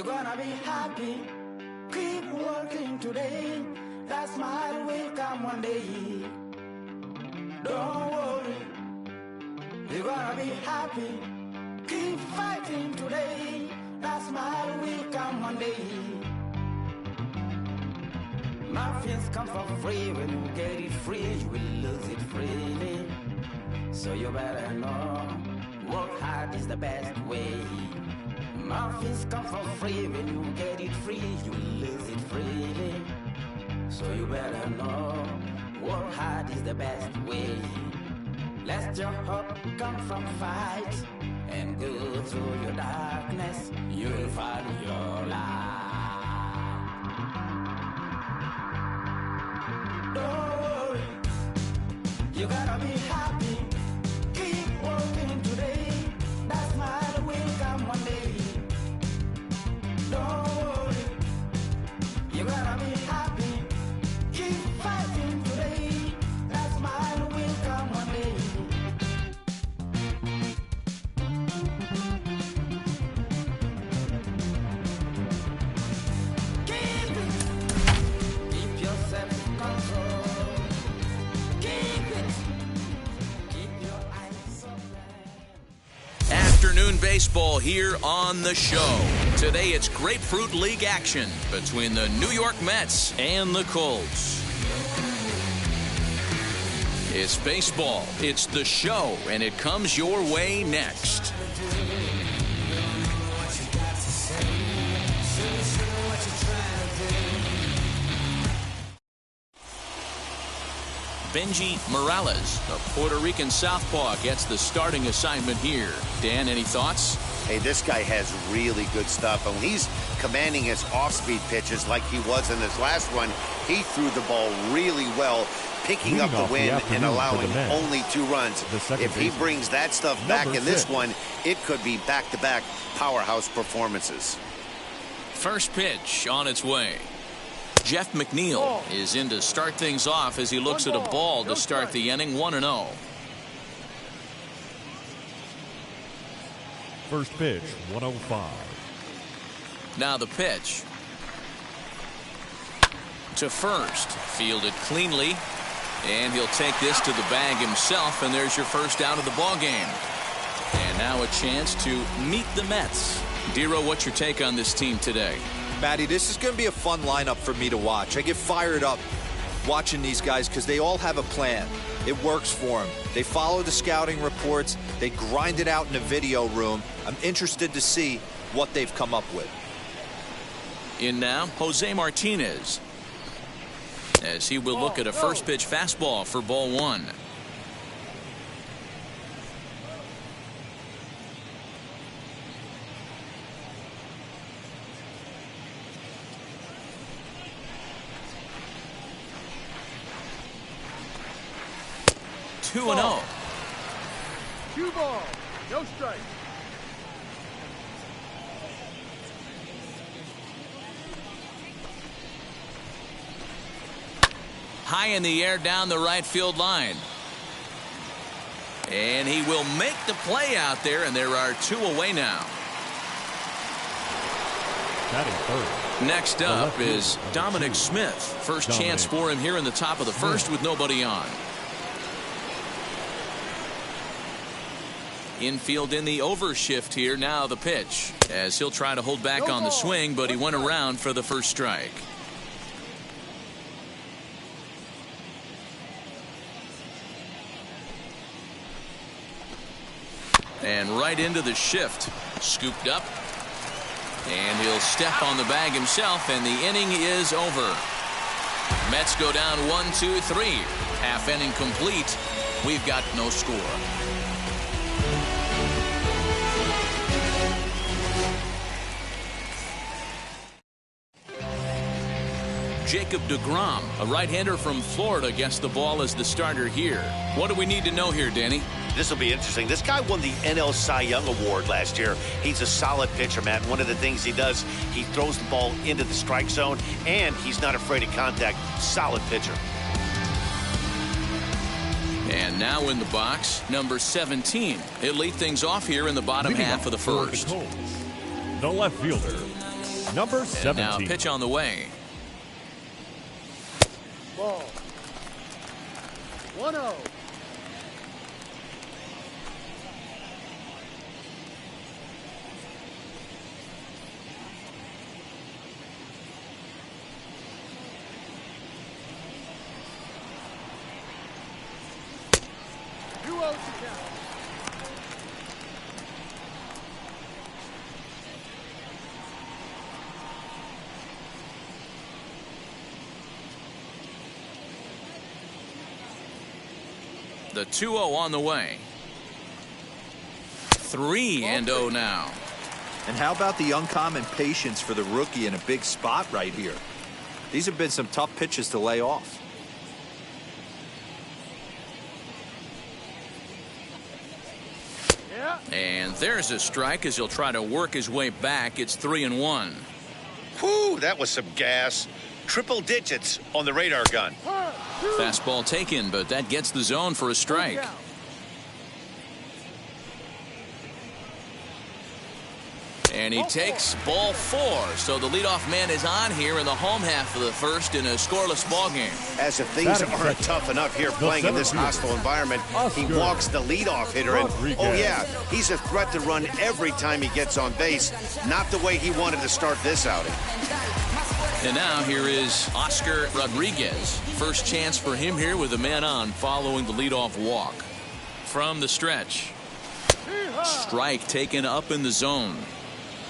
You're gonna be happy. Keep working today. That smile will come one day. Don't worry. You're gonna be happy. Keep fighting today. That smile will come one day. Muffins come for free. When you get it free, you will lose it freely. So you better know, work hard is the best way. Muffins come for free. When you get it free, you will lose it freely. So you better know, work hard is the best way. Let your hope come from fight and go through your darkness. You will find your light. Don't worry, you gotta be happy. Keep working today. That smile will come one day. Don't worry, you gotta be happy. Keep fighting today. That smile will come one day. Keep it. Keep your self-control. Keep it. Keep your eyes open. Afternoon baseball here on the show. Today it's Grapefruit League action between the New York Mets and the Colts. It's baseball, it's the show, and it comes your way next. Benji Morales, the Puerto Rican southpaw, gets the starting assignment here. Dan, any thoughts? Hey, this guy has really good stuff. And when he's commanding his off-speed pitches like he was in his last one, he threw the ball really well, picking up the win and allowing only 2 runs. If he brings that stuff back in this one, it could be back-to-back powerhouse performances. First pitch on its way. Jeff McNeil is in to start things off as he looks at a ball to start the inning. 1-0. First pitch, 105. Now the pitch. To first. Fielded cleanly. And he'll take this to the bag himself, and there's your first out of the ball game. And now a chance to meet the Mets. Dero, what's your take on this team today? Matty, this is going to be a fun lineup for me to watch. I get fired up watching these guys because they all have a plan. It works for them. They follow the scouting reports. They grind it out in the video room. I'm interested to see what they've come up with. In now, Jose Martinez, as he will look at a first pitch fastball for ball 1. Two and 0. 2 balls, no strike. High in the air down the right field line. And he will make the play out there, and there are 2 away now. Batting third. Next up is Dominic Smith. First chance for him here in the top of the first with nobody on. Infield in the overshift here. Now the pitch, as he'll try to hold back on the swing, but he went around for the first strike. And right into the shift. Scooped up. And he'll step on the bag himself, and the inning is over. Mets go down 1-2-3. Half inning complete. We've got no score. Jacob deGrom, a right-hander from Florida, gets the ball as the starter here. What do we need to know here, Danny? This will be interesting. This guy won the NL Cy Young Award last year. He's a solid pitcher, Matt. One of the things he does, he throws the ball into the strike zone, and he's not afraid of contact. Solid pitcher. And now in the box, number 17. He'll lead things off here in the bottom half of the first. The left fielder, Number 17. Now pitch on the way. Ball. 1-0. The 2-0 on the way. 3-0 now. And how about the uncommon patience for the rookie in a big spot right here? These have been some tough pitches to lay off. And there's a strike as he'll try to work his way back. It's 3-1. Whew, that was some gas. Triple digits on the radar gun. Fastball taken, but that gets the zone for a strike. And he takes ball 4. So the leadoff man is on here in the home half of the first in a scoreless ball game. As if things aren't tough enough here playing in this hostile environment, he walks the leadoff hitter. And, oh, yeah, he's a threat to run every time he gets on base. Not the way he wanted to start this outing. And now here is Oscar Rodriguez. First chance for him here with a man on following the leadoff walk. From the stretch. Strike taken up in the zone.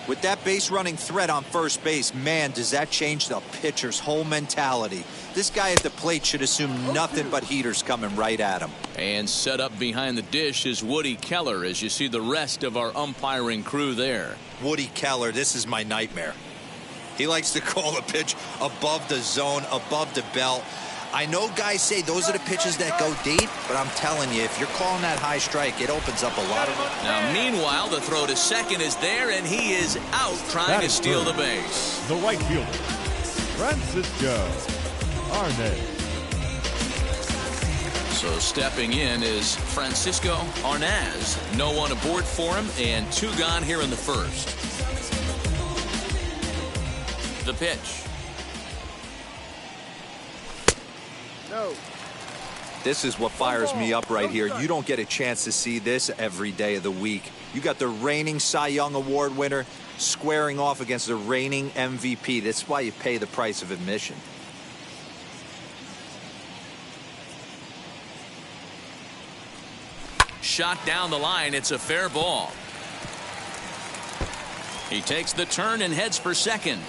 With that base running threat on first base, man, does that change the pitcher's whole mentality. This guy at the plate should assume nothing but heaters coming right at him. And set up behind the dish is Woody Keller as you see the rest of our umpiring crew there. Woody Keller, this is my nightmare. He likes to call a pitch above the zone, above the belt. I know guys say those are the pitches that go deep, but I'm telling you, if you're calling that high strike, it opens up a lot of them. Now, meanwhile, the throw to second is there, and he is out trying to steal the base. The right fielder, Francisco Arnaz. So stepping in is Francisco Arnaz. No one aboard for him, and 2 gone here in the first. The pitch. No. This is what fires me up right here. You don't get a chance to see this every day of the week. You got the reigning Cy Young Award winner squaring off against the reigning MVP. That's why you pay the price of admission. Shot down the line. It's a fair ball. He takes the turn and heads for second.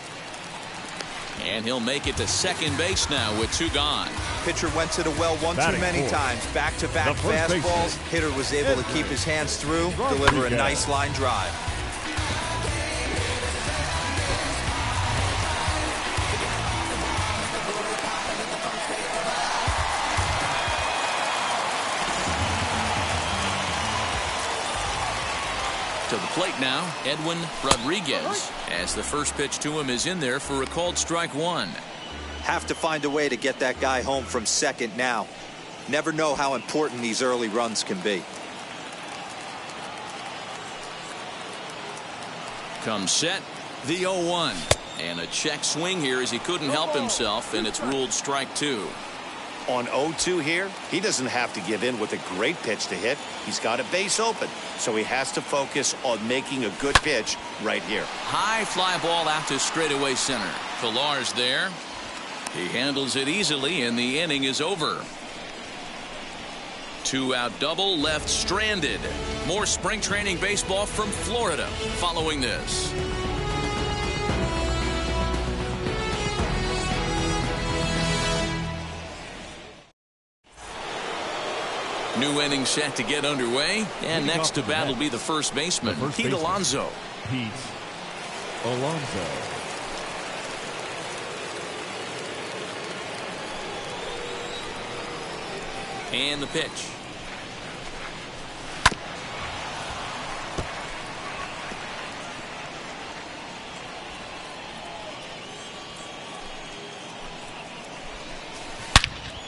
And he'll make it to second base now with 2 gone. Pitcher went to the well one too many times. Back-to-back fastballs. Hitter was able to keep his hands through, deliver a nice line drive. To the plate now, Edwin Rodriguez, as the first pitch to him is in there for a called strike 1. Have to find a way to get that guy home from second now. Never know how important these early runs can be. Comes set, the 0-1. And a check swing here as he couldn't help himself, and it's ruled strike 2. On 0-2 here, he doesn't have to give in with a great pitch to hit. He's got a base open, so he has to focus on making a good pitch right here. High fly ball out to straightaway center. Pillar's there. He handles it easily, and the inning is over. 2-out double left stranded. More spring training baseball from Florida following this. New inning set to get underway, and next to bat will be the first baseman, Pete Alonso. Pete Alonso. And the pitch.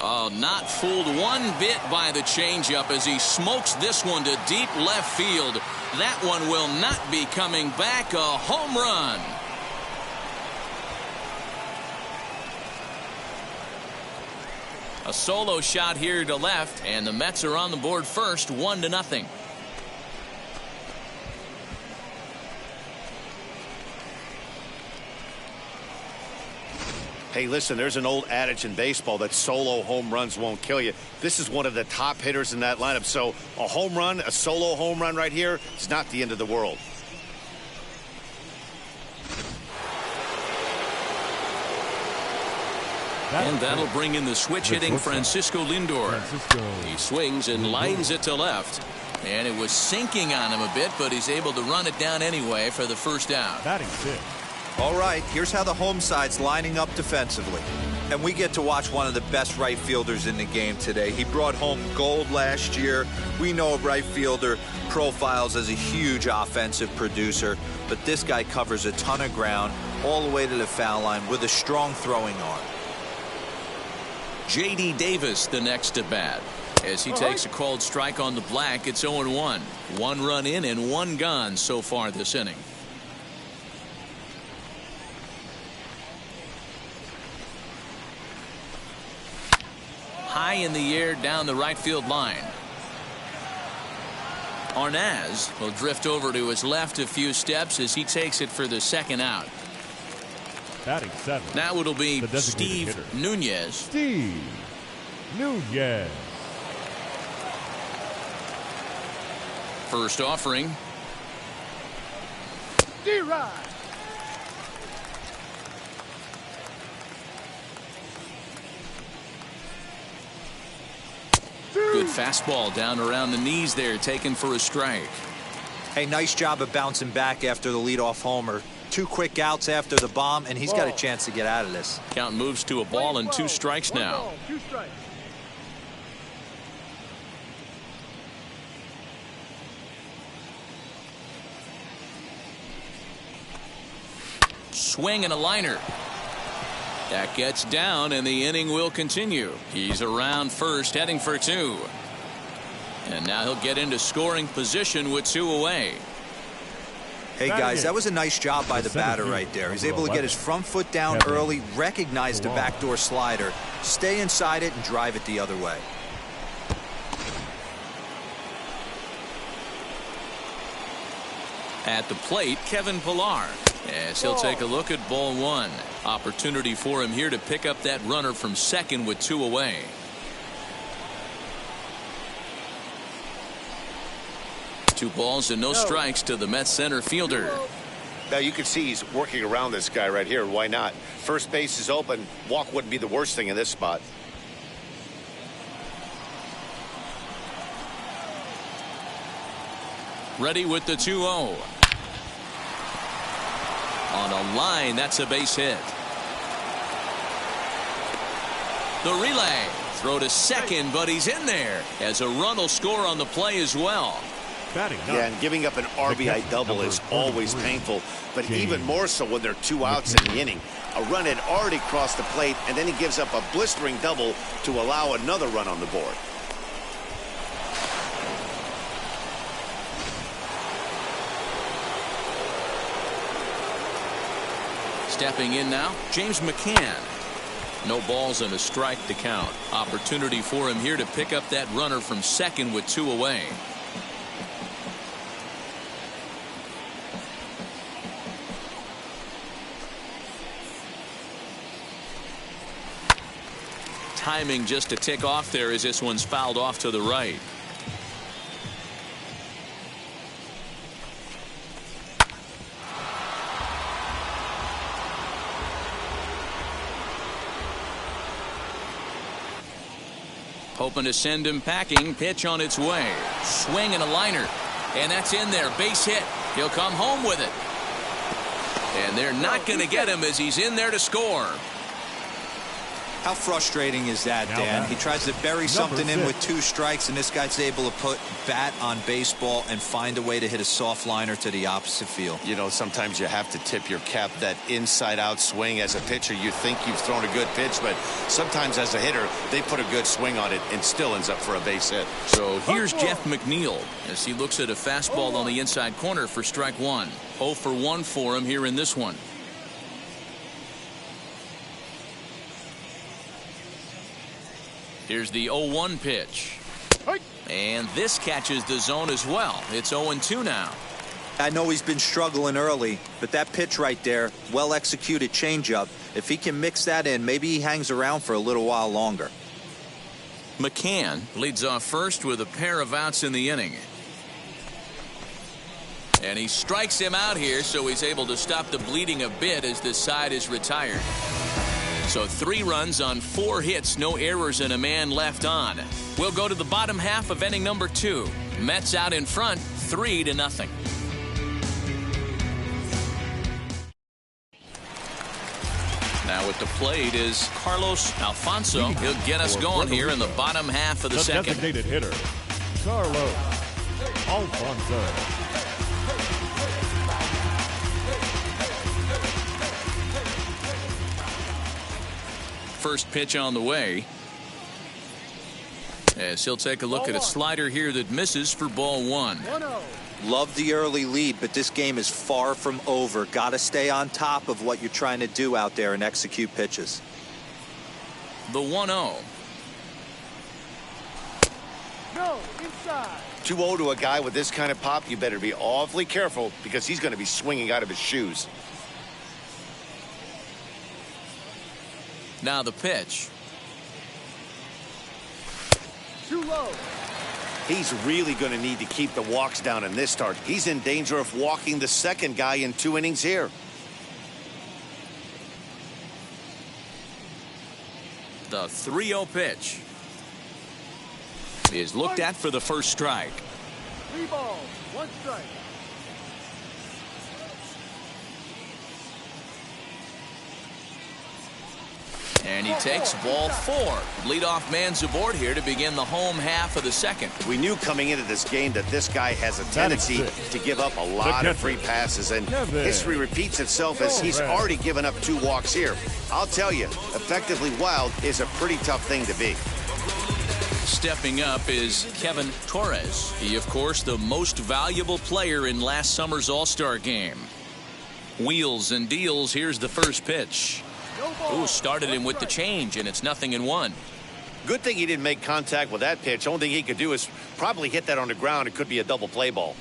Oh, not fooled one bit by the changeup as he smokes this one to deep left field. That one will not be coming back. A home run. A solo shot here to left, and the Mets are on the board first, 1-0. Hey, listen, there's an old adage in baseball that solo home runs won't kill you. This is one of the top hitters in that lineup. So a home run, a solo home run right here, it's not the end of the world. And that'll bring in the switch hitting Francisco Lindor. He swings and lines it to left. And it was sinking on him a bit, but he's able to run it down anyway for the first out. Batting 6. All right, here's how the home side's lining up defensively. And we get to watch one of the best right fielders in the game today. He brought home gold last year. We know a right fielder profiles as a huge offensive producer, but this guy covers a ton of ground all the way to the foul line with a strong throwing arm. J.D. Davis the next at bat. As he takes a called strike on the black, it's 0-1. 1 run in and 1 gone so far this inning. High in the air down the right field line. Arnaz will drift over to his left a few steps as he takes it for the second out. Batting 7. Now it'll be Steve Nunez. Steve Nunez. First offering. D-Rod. Good fastball down around the knees there, taken for a strike. Hey, nice job of bouncing back after the leadoff homer. 2 quick outs after the bomb, and he's got a chance to get out of this. Count moves to a ball and 2 strikes now. 2 strikes. Swing and a liner. That gets down, and the inning will continue. He's around first, heading for 2. And now he'll get into scoring position with 2 away. Hey, guys, that was a nice job by the batter right there. He's able to get his front foot down early, recognize the backdoor slider, stay inside it, and drive it the other way. At the plate, Kevin Pillar. As he'll take a look at ball 1. Opportunity for him here to pick up that runner from second with 2 away. Two balls and no strikes to the Mets center fielder. Now you can see he's working around this guy right here. Why not? First base is open. Walk wouldn't be the worst thing in this spot. Ready with the 2-0. On a line, that's a base hit. The relay. Throw to second, but he's in there. As a run will score on the play as well. Yeah, and giving up an RBI double is always painful, but even more so when there are 2 outs in the inning. A run had already crossed the plate, and then he gives up a blistering double to allow another run on the board. Stepping in now, James McCann. No balls and a strike to count. Opportunity for him here to pick up that runner from second with 2 away. Timing just to tick off there as this one's fouled off to the right. Hoping to send him packing. Pitch on its way. Swing and a liner. And that's in there. Base hit. He'll come home with it. And they're not going to get him as he's in there to score. How frustrating is that, Dan? He tries to bury something in with 2 strikes, and this guy's able to put bat on baseball and find a way to hit a soft liner to the opposite field. You know, sometimes you have to tip your cap. That inside-out swing as a pitcher, you think you've thrown a good pitch, but sometimes as a hitter, they put a good swing on it and still ends up for a base hit. So here's Jeff McNeil as he looks at a fastball on the inside corner for strike 1. 0 for 1 for him here in this one. Here's the 0-1 pitch. And this catches the zone as well. It's 0-2 now. I know he's been struggling early, but that pitch right there, well-executed changeup, if he can mix that in, maybe he hangs around for a little while longer. McCann leads off first with a pair of outs in the inning. And he strikes him out here, so he's able to stop the bleeding a bit as this side is retired. So 3 runs on 4 hits, no errors, and a man left on. We'll go to the bottom half of inning number 2. Mets out in front, 3-0. Now at the plate is Carlos Alfonso. He'll get us going here in the bottom half of the second. Designated hitter, Carlos Alfonso. First pitch on the way. As he'll take a look at a slider here that misses for ball 1. Love the early lead, but this game is far from over. Got to stay on top of what you're trying to do out there and execute pitches. The 1-0. No, inside. 2-0 to a guy with this kind of pop, you better be awfully careful because he's going to be swinging out of his shoes. Now the pitch. Too low. He's really going to need to keep the walks down in this start. He's in danger of walking the second guy in 2 innings here. The 3-0 pitch is looked at for the first strike. 3 balls, 1 strike. And he takes ball 4. Leadoff man's aboard here to begin the home half of the second. We knew coming into this game that this guy has a tendency to give up a lot of free passes, and history repeats itself as he's already given up 2 walks here. I'll tell you, effectively wild is a pretty tough thing to be. Stepping up is Kevin Torres. He, of course, the most valuable player in last summer's All-Star game. Wheels and deals. Here's the first pitch. Ooh, started him with the change, and it's 0-1. Good thing he didn't make contact with that pitch. Only thing he could do is probably hit that on the ground. It could be a double play ball.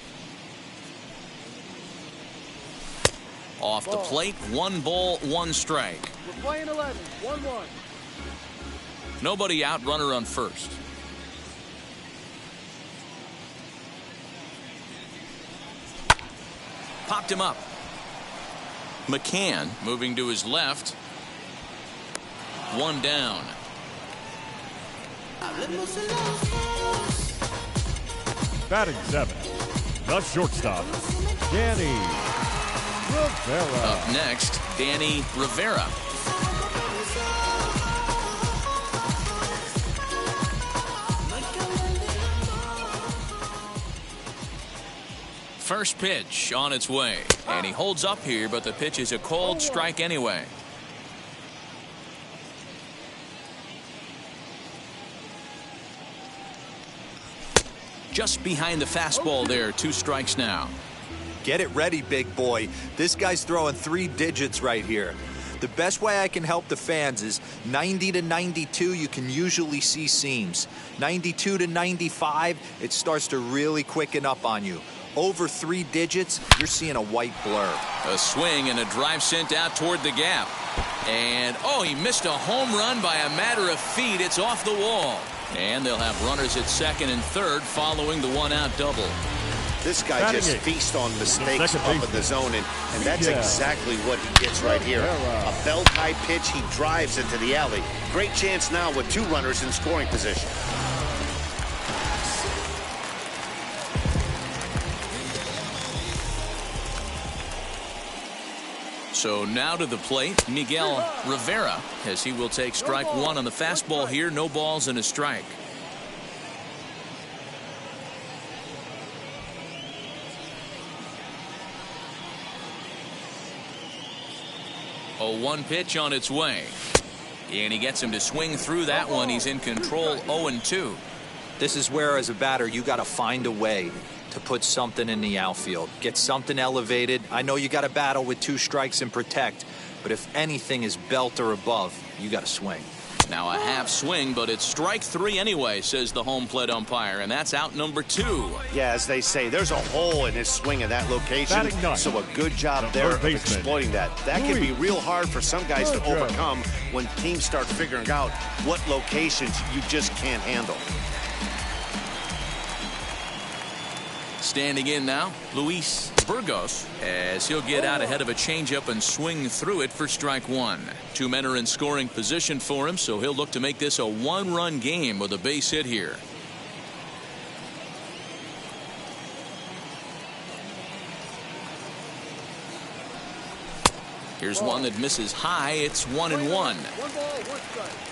Off the plate, 1 ball, 1 strike. We're playing 11, 1-1. Nobody out, runner on first. Popped him up. McCann moving to his left. 1 down. Batting 7, the shortstop, Danny Rivera. Up next, Danny Rivera. First pitch on its way, and he holds up here, but the pitch is a cold strike anyway. Just behind the fastball there, 2 strikes now. Get it ready, big boy. This guy's throwing 3 digits right here. The best way I can help the fans is 90 to 92, you can usually see seams. 92 to 95, it starts to really quicken up on you. Over 3 digits, you're seeing a white blur. A swing and a drive sent out toward the gap. And, oh, he missed a home run by a matter of feet. It's off the wall. And they'll have runners at second and third following the 1-out double. This guy just feasts on mistakes up in the zone, and that's exactly what he gets right here. A bell-type pitch, he drives into the alley. Great chance now with 2 runners in scoring position. So now to the plate, Miguel Rivera, as he will take strike 1 on the fastball here. No balls and a strike. A 1 pitch on its way. And he gets him to swing through that one. He's in control, 0-2. This is where, as a batter, you got to find a way to put something in the outfield. Get something elevated. I know you got to battle with 2 strikes and protect, but if anything is belt or above, you got to swing. Now a half swing, but it's strike 3 anyway, says the home plate umpire, and that's out number 2. Yeah, as they say, there's a hole in his swing in that location, so a good job there of exploiting that. That can be real hard for some guys to overcome when teams start figuring out what locations you just can't handle. Standing in now, Luis Burgos, as he'll get out ahead of a changeup and swing through it for strike 1. 2 men are in scoring position for him, so he'll look to make this a 1-run game with a base hit here. Here's one that misses high. It's 1-1. 1 ball, 1 strike.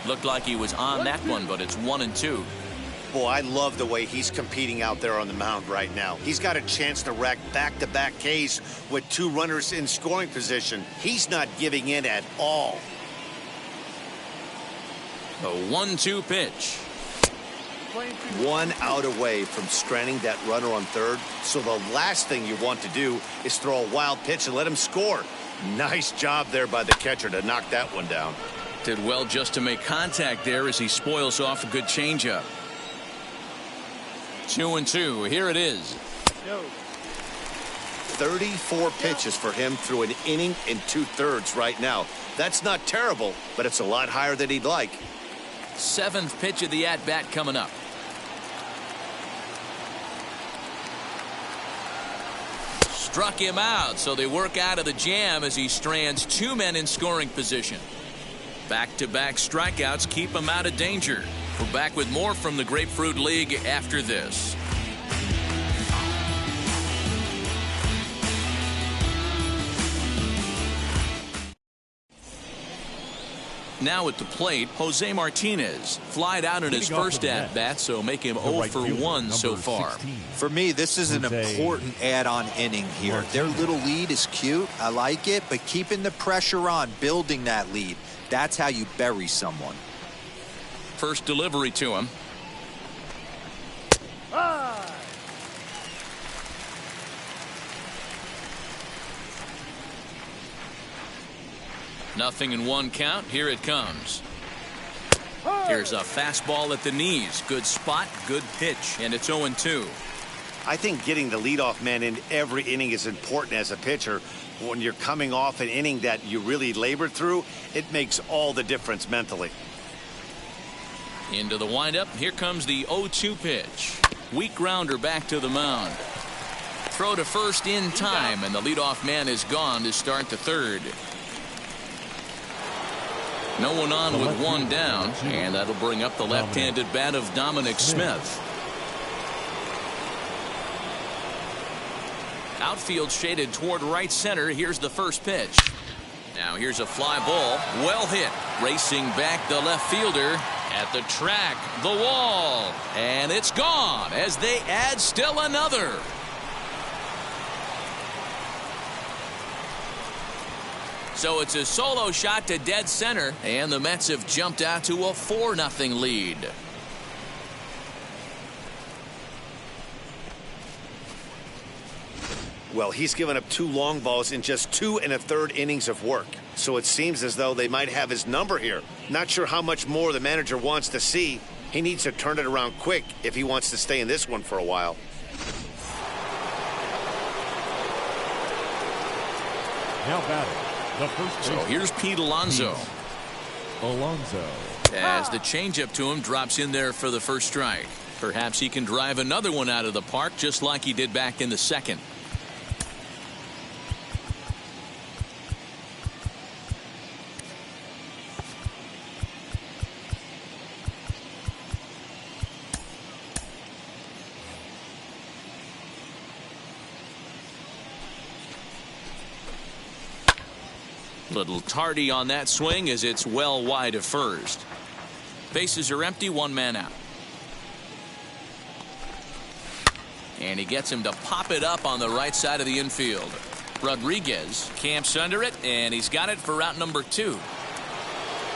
Looked like he was on that one, but it's 1-2. Boy, I love the way he's competing out there on the mound right now. He's got a chance to rack back-to-back Ks with 2 runners in scoring position. He's not giving in at all. A 1-2 pitch. 1 out away from stranding that runner on third. So the last thing you want to do is throw a wild pitch and let him score. Nice job there by the catcher to knock that one down. Did well just to make contact there as he spoils off a good changeup. 2-2. Here it is. 34 pitches for him through an inning and 2/3 right now. That's not terrible, but it's a lot higher than he'd like. 7th pitch of the at-bat coming up. Struck him out, so they work out of the jam as he strands 2 men in scoring position. Back-to-back strikeouts keep him out of danger. We're back with more from the Grapefruit League after this. Now at the plate, Jose Martinez. Flied out in his first at-bat, so make him 0 for 1 so far. For me, this is an important add-on inning here. Their little lead is cute. I like it, but keeping the pressure on, building that lead. That's how you bury someone. First delivery to him. Nothing in 1 count. Here it comes. Here's a fastball at the knees. Good spot, good pitch, and it's 0-2. I think getting the leadoff man in every inning is important as a pitcher. When you're coming off an inning that you really labored through, it makes all the difference mentally. Into the windup. Here comes the 0-2 pitch. Weak grounder back to the mound. Throw to first in time, and the leadoff man is gone to start the 3rd. No one on with 1 down, and that'll bring up the left-handed bat of Dominic Smith. Outfield shaded toward right center. Here's the first pitch. Now here's a fly ball. Well hit. Racing back the left fielder at the track. The wall. And it's gone as they add still another. So it's a solo shot to dead center, and the Mets have jumped out to a 4-0 lead. Well, he's given up 2 long balls in just 2 1/3 innings of work. So it seems as though they might have his number here. Not sure how much more the manager wants to see. He needs to turn it around quick if he wants to stay in this one for a while. Now batting, the first So here's Pete Alonso. As the changeup to him drops in there for the first strike. Perhaps he can drive another one out of the park just like he did back in the 2nd. Little tardy on that swing as it's well wide of first. Bases are empty, 1 man out. And he gets him to pop it up on the right side of the infield. Rodriguez camps under it, and he's got it for route number 2.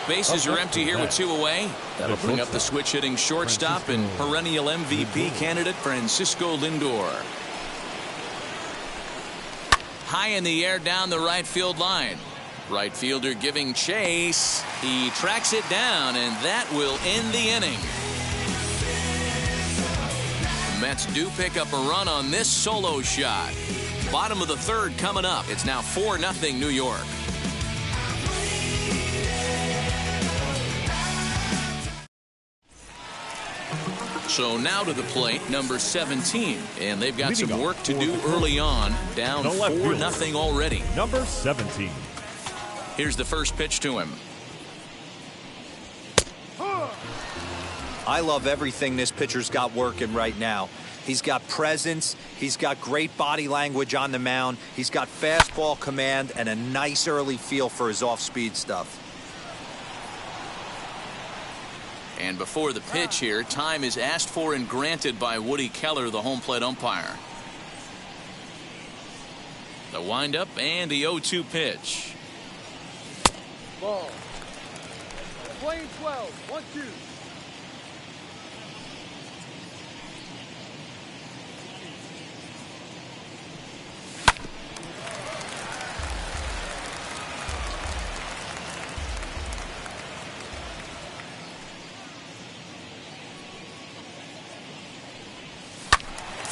Bases are empty here with 2 away. That'll bring up the switch hitting shortstop and perennial MVP candidate Francisco Lindor. high in the air down the right field line. Right fielder giving chase. He tracks it down, and that will end the inning. Mets do pick up a run on this solo shot. Bottom of the third coming up. It's now 4-0 New York. So now to the plate, number 17. And they've got some work to do early on. Down 4-0 already. Number 17. Here's the first pitch to him. I love everything this pitcher's got working right now. He's got presence. He's got great body language on the mound. He's got fastball command and a nice early feel for his off-speed stuff. And before the pitch here, time is asked for and granted by Woody Keller, the home plate umpire. The windup and the 0-2 pitch. Ball. Playing 12. 1-2.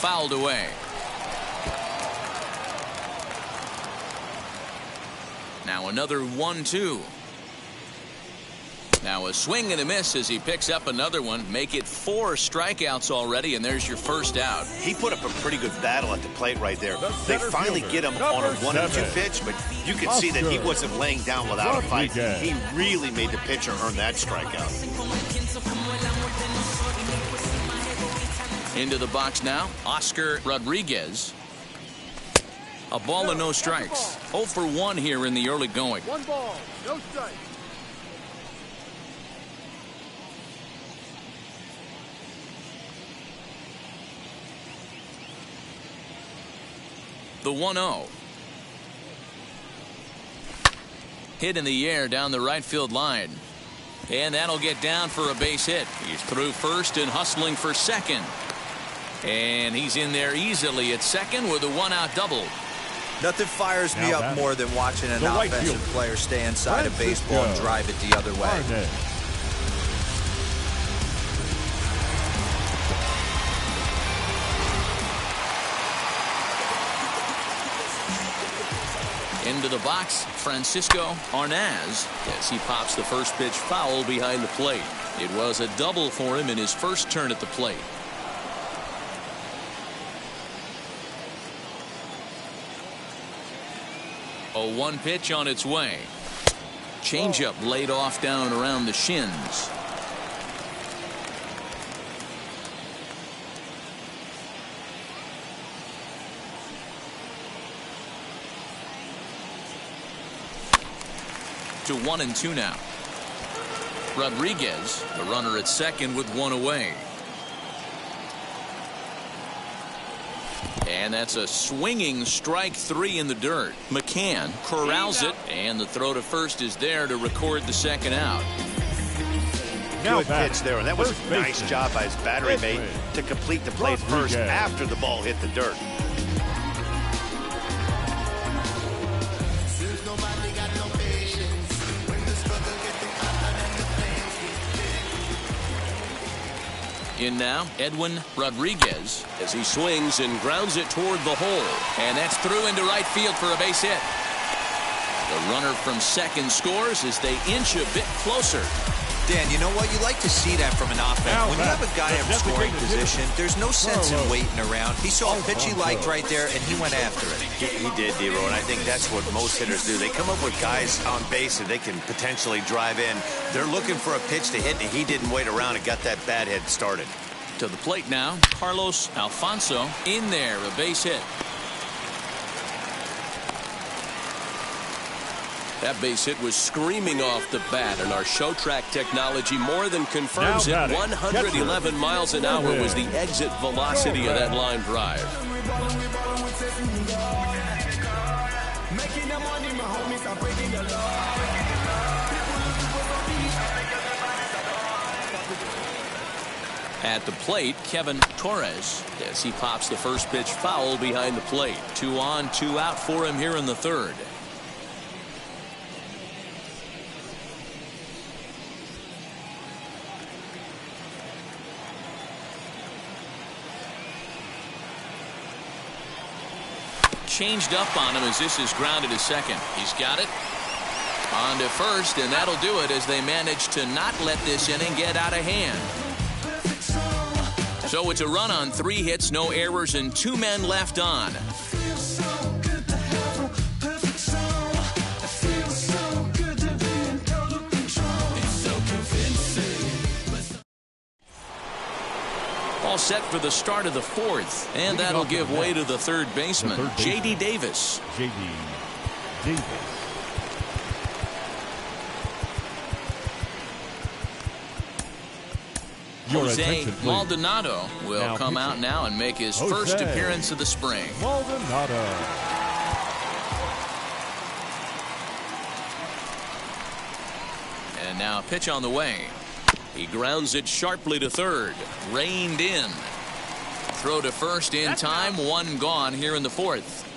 Fouled away. Now another 1-2. Now a swing and a miss as he picks up another one. Make it 4 strikeouts already, and there's your first out. He put up a pretty good battle at the plate right there. They finally get him on a 1-2 pitch, but you can see that he wasn't laying down without a fight. He really made the pitcher earn that strikeout. Into the box now, Oscar Rodriguez. A ball and no strikes. 0 for 1 here in the early going. 1 ball, no strike. The 1-0. Hit in the air down the right field line. And that'll get down for a base hit. He's through first and hustling for second. And he's in there easily at second with a 1-out double. Nothing fires me up more than watching an offensive player stay inside a baseball and drive it the other way. Into the box, Francisco Arnaz, as he pops the first pitch foul behind the plate. It was a double for him in his first turn at the plate. A 1 pitch on its way. Changeup laid off down around the shins. To 1-2 now. Rodriguez, the runner at second with 1 away. And that's a swinging strike 3 in the dirt. McCann corrals it, and the throw to first is there to record the second out. Good pitch there, and that was a nice job by his battery mate to complete the play first after the ball hit the dirt. In now, Edwin Rodriguez as he swings and grounds it toward the hole. And that's through into right field for a base hit. The runner from second scores as they inch a bit closer. Dan, you know what? You like to see that from an offense. When you have a guy in scoring position, there's no sense in waiting around. He saw a pitch he liked right there, and he went after it. He did, D-Row, and I think that's what most hitters do. They come up with guys on base that they can potentially drive in. They're looking for a pitch to hit, and he didn't wait around and got that bat head started. To the plate now, Carlos Alfonso in there, a base hit. That base hit was screaming off the bat, and our show track technology more than confirms it. 111 miles an hour was the exit velocity of that line drive. At the plate, Kevin Torres, as he pops the first pitch foul behind the plate. 2 on, 2 out for him here in the third. Changed up on him as this is grounded to second. He's got it. On to first, and that'll do it as they manage to not let this inning get out of hand. So it's a run on 3 hits, no errors, and 2 men left on. All set for the start of the 4th, and that'll give way to the third baseman, J.D. Davis. J.D. Davis. Jose Maldonado will come out now and make his first appearance of the spring. Maldonado. And now a pitch on the way. He grounds it sharply to third. Reined in. Throw to first in time. 1 gone here in the 4th.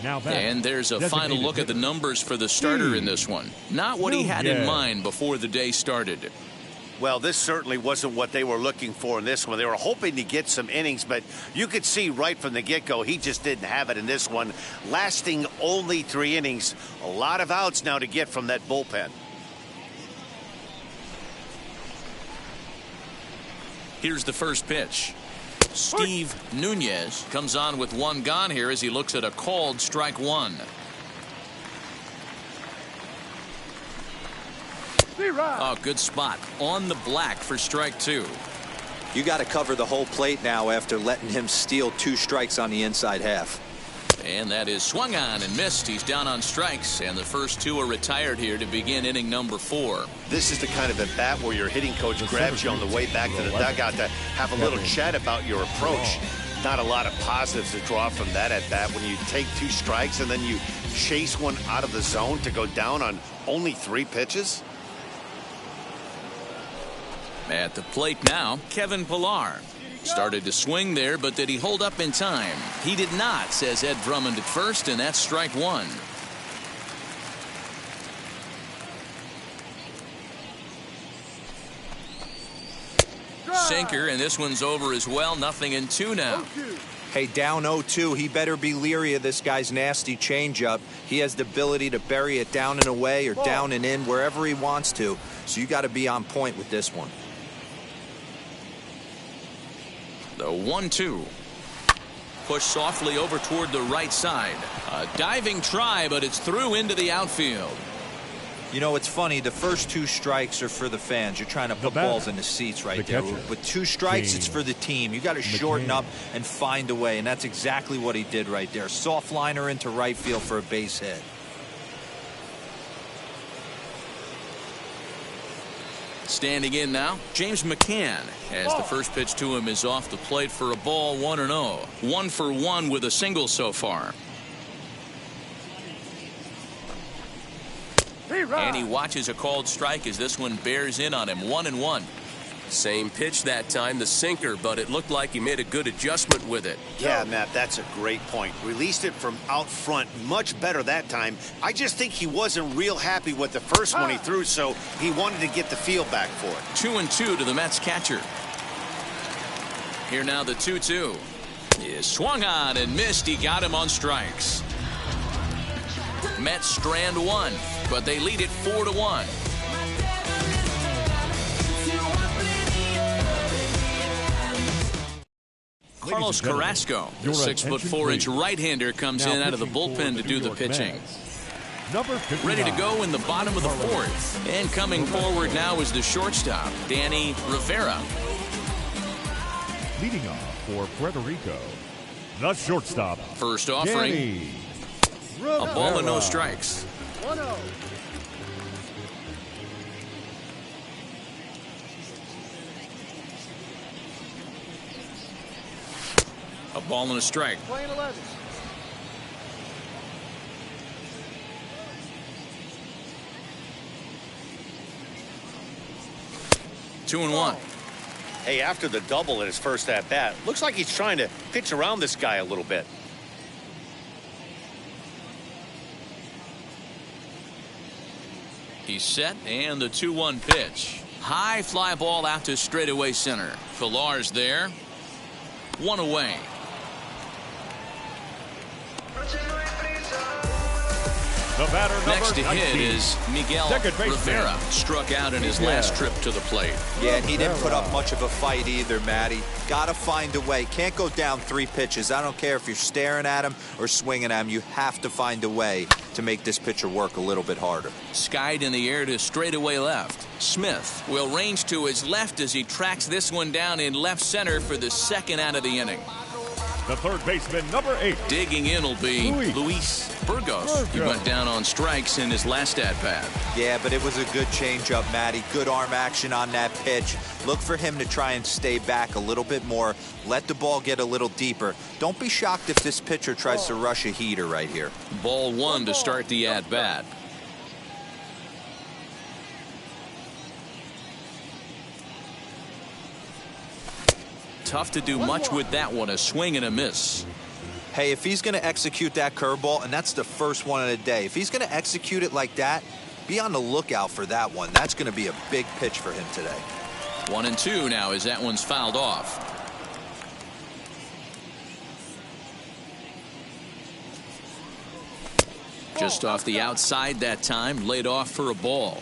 And there's a final look at the numbers for the starter in this one. Not what he had in mind before the day started. Well, this certainly wasn't what they were looking for in this one. They were hoping to get some innings, but you could see right from the get-go he just didn't have it in this one, lasting only 3 innings. A lot of outs now to get from that bullpen. Here's the first pitch. Steve Nunez comes on with 1 gone here as he looks at a called strike 1. Oh, good spot on the black for strike 2. You got to cover the whole plate now after letting him steal 2 strikes on the inside half. And that is swung on and missed. He's down on strikes, and the first 2 are retired here to begin inning number 4. This is the kind of at bat where your hitting coach grabs you on the way back to the dugout to have a little chat about your approach. Not a lot of positives to draw from that at bat when you take 2 strikes and then you chase one out of the zone to go down on only 3 pitches. At the plate now, Kevin Pillar. Started to swing there, but did he hold up in time? He did not, says Ed Drummond at first, and that's strike 1. Sinker, and this one's over as well. 0-2 now. Hey, down 0-2. He better be leery of this guy's nasty changeup. He has the ability to bury it down and away or down and in wherever he wants to. So you got to be on point with this one. The 1-2. Push softly over toward the right side. A diving try, but it's through into the outfield. You know, it's funny. The first 2 strikes are for the fans. You're trying to put balls in the seats right there. With 2 strikes, it's for the team. You got to shorten up and find a way, and that's exactly what he did right there. Soft liner into right field for a base hit. Standing in now, James McCann, as the first pitch to him is off the plate for a ball. 1-0. 1 for 1 with a single so far. And he watches a called strike as this one bears in on him. 1-1. Same pitch that time, the sinker, but it looked like he made a good adjustment with it. Yeah, Matt, that's a great point. Released it from out front much better that time. I just think he wasn't real happy with the first one he threw, so he wanted to get the feel back for it. 2-2 to the Mets catcher. Here now the 2-2. Is swung on and missed. He got him on strikes. Mets strand 1, but they lead it 4-1. Carlos Carrasco, the 6'4" right-hander, comes in out of the bullpen to do the pitching. Ready to go in the bottom of the 4th. And coming forward now is the shortstop, Danny Rivera. Leading off for Puerto Rico, the shortstop. First offering. A ball and no strikes. 1-0. A ball and a strike. Playing 11. 2-1. Hey, after the double in his first at-bat, looks like he's trying to pitch around this guy a little bit. He's set, and the 2-1 pitch. High fly ball out to straightaway center. Pilar's there. 1 away. The batter Next to 19. hit is Miguel Rivera. Struck out in his last trip to the plate. Yeah, and he didn't put up much of a fight either, Matty. Got to find a way. Can't go down 3 pitches. I don't care if you're staring at him or swinging at him. You have to find a way to make this pitcher work a little bit harder. Skied in the air to straightaway left. Smith will range to his left as he tracks this one down in left center for the second out of the inning. The third baseman, number 8. Digging in will be Luis Burgos. He went down on strikes in his last at-bat. Yeah, but it was a good changeup, Matty. Good arm action on that pitch. Look for him to try and stay back a little bit more. Let the ball get a little deeper. Don't be shocked if this pitcher tries to rush a heater right here. Ball 1 to start the at-bat. Tough to do much with that one. A swing and a miss. Hey, if he's going to execute that curveball, and that's the first one of the day, if he's going to execute it like that, be on the lookout for that one. That's going to be a big pitch for him today. 1-2 now as that one's fouled off. Just off the outside that time, laid off for a ball.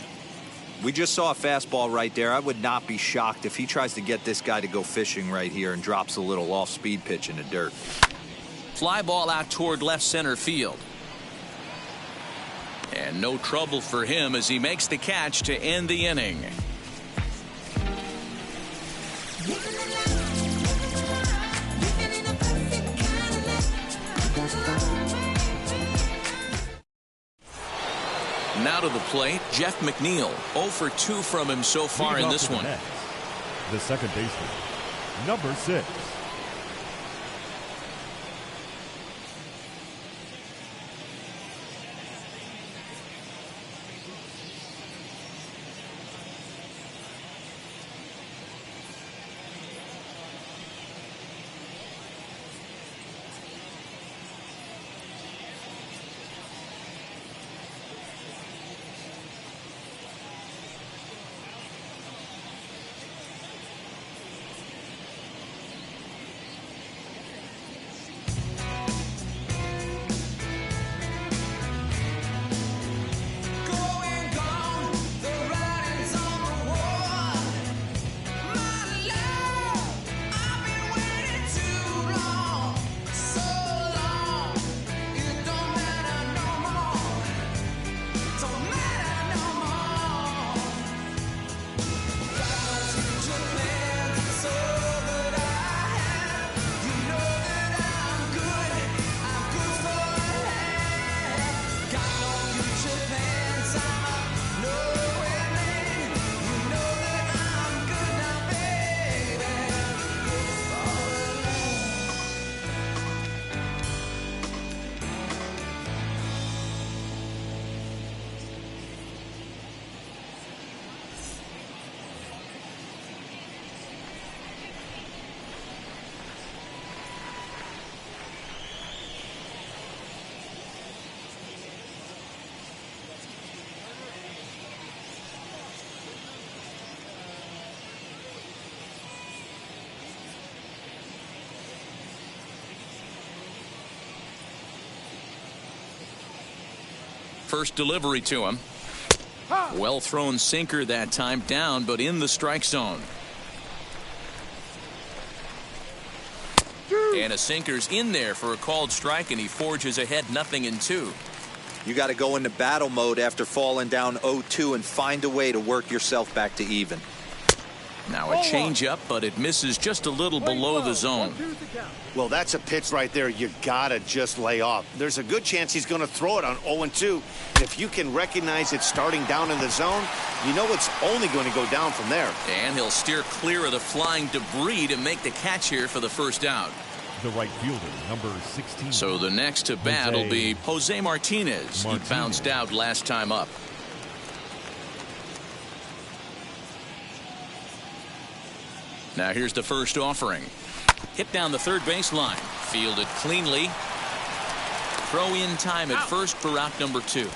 We just saw a fastball right there. I would not be shocked if he tries to get this guy to go fishing right here and drops a little off-speed pitch in the dirt. Fly ball out toward left center field. And no trouble for him as he makes the catch to end the inning. Now to the plate, Jeff McNeil. 0 for 2 from him so far in this one. The second baseman, number 6. First delivery to him. Well thrown sinker that time, down but in the strike zone. And a sinker's in there for a called strike, and he forges ahead 0-2. You got to go into battle mode after falling down 0-2 and find a way to work yourself back to even. Now a changeup, but it misses just a little below the zone. Well, that's a pitch right there you gotta just lay off. There's a good chance he's going to throw it on 0-2. And if you can recognize it starting down in the zone, you know it's only going to go down from there. And he'll steer clear of the flying debris to make the catch here for the first out. The right fielder, number 16. So the next to bat will be Jose Martinez. He bounced out last time up. Now here's the first offering. Hit down the third baseline. Fielded cleanly. Throw in time at first for out number 2.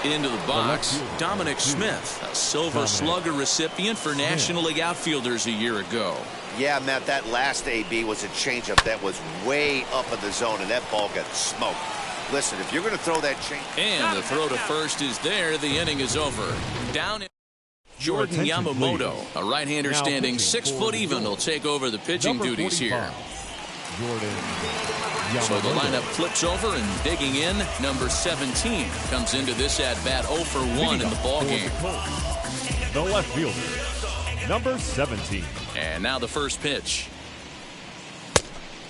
Into the box, Dominic Smith, a Silver Slugger recipient for National League outfielders a year ago. Yeah, Matt, that last AB was a changeup that was way up in the zone, and that ball got smoked. Listen, if you're going to throw that change... And the throw to first is there. The inning is over. Down in Jordan Yamamoto, a right-hander standing 6 foot even, will take over the pitching duties here. So the lineup flips over, and digging in, number 17 comes into this at-bat 0 for 1 in the ballgame. The left fielder, number 17. And now the first pitch.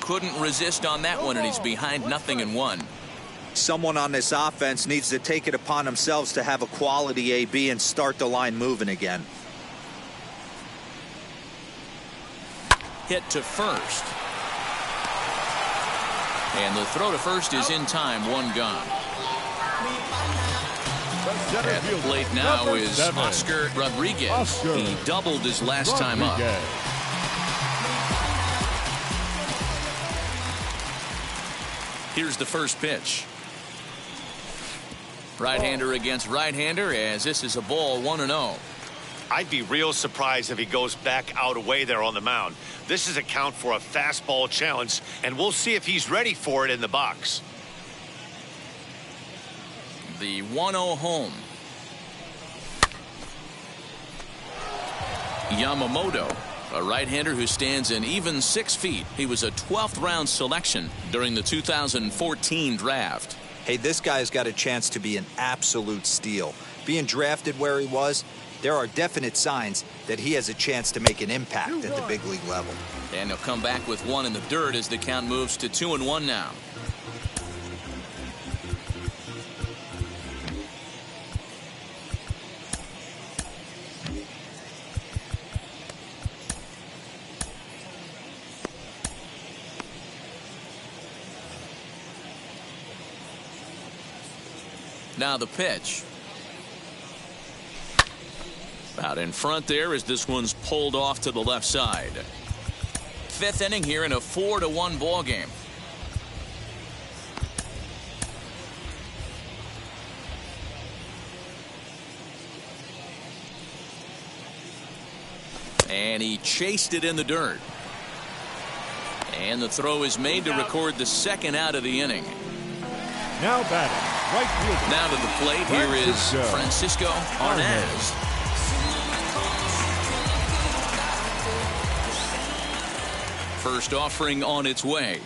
Couldn't resist on that one, and he's behind 0-1. Someone on this offense needs to take it upon themselves to have a quality AB and start the line moving again. Hit to first. And the throw to first is in time. 1 gone. At the plate now is Oscar Rodriguez. He doubled his last time up. Here's the first pitch. Right-hander against right-hander, as this is a ball 1-0. I'd be real surprised if he goes back out away there on the mound. This is a count for a fastball challenge, and we'll see if he's ready for it in the box. The 1-0 home. Yamamoto, a right-hander who stands an even 6 feet. He was a 12th round selection during the 2014 draft. Hey, this guy's got a chance to be an absolute steal. Being drafted where he was, there are definite signs that he has a chance to make an impact at the big league level. And he'll come back with 1 in the dirt as the count moves to 2-1 now. Now the pitch. Out in front there as this one's pulled off to the left side. 5th inning here in a 4-1 ball game. And he chased it in the dirt. And the throw is made to record the 2nd out of the inning. Now batting, right fielder. Now to the plate, here is Francisco Arnaz. First offering on its way.